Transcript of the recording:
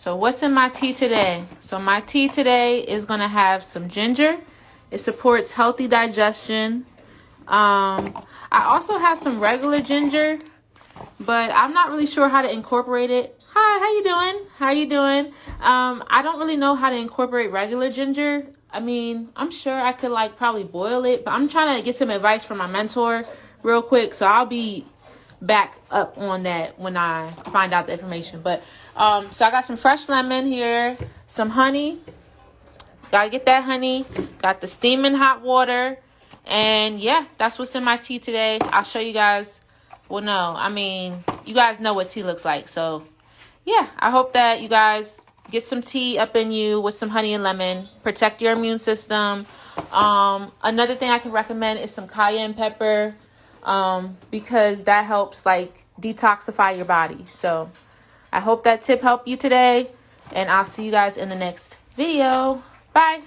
So what's in my tea today? So my tea today is going to have some ginger. It supports healthy digestion. I also have some regular ginger, but I'm not really sure how to incorporate it. Hi, how you doing? How you doing? I don't really know how to incorporate regular ginger. I mean, I'm sure I could like probably boil it, but I'm trying to get some advice from my mentor real quick. So I'll be back up on that when I find out the information. But so I got some fresh lemon here, some honey. Gotta get that honey. Got the steaming hot water. And yeah, that's what's in my tea today. I'll show you guys. Well, no, I mean, you guys know what tea looks like. So yeah, I hope that you guys get some tea up in you with some honey and lemon. Protect your immune system. Another thing I can recommend is some cayenne pepper. Because that helps like detoxify your body. So I hope that tip helped you today, and I'll see you guys in the next video. Bye.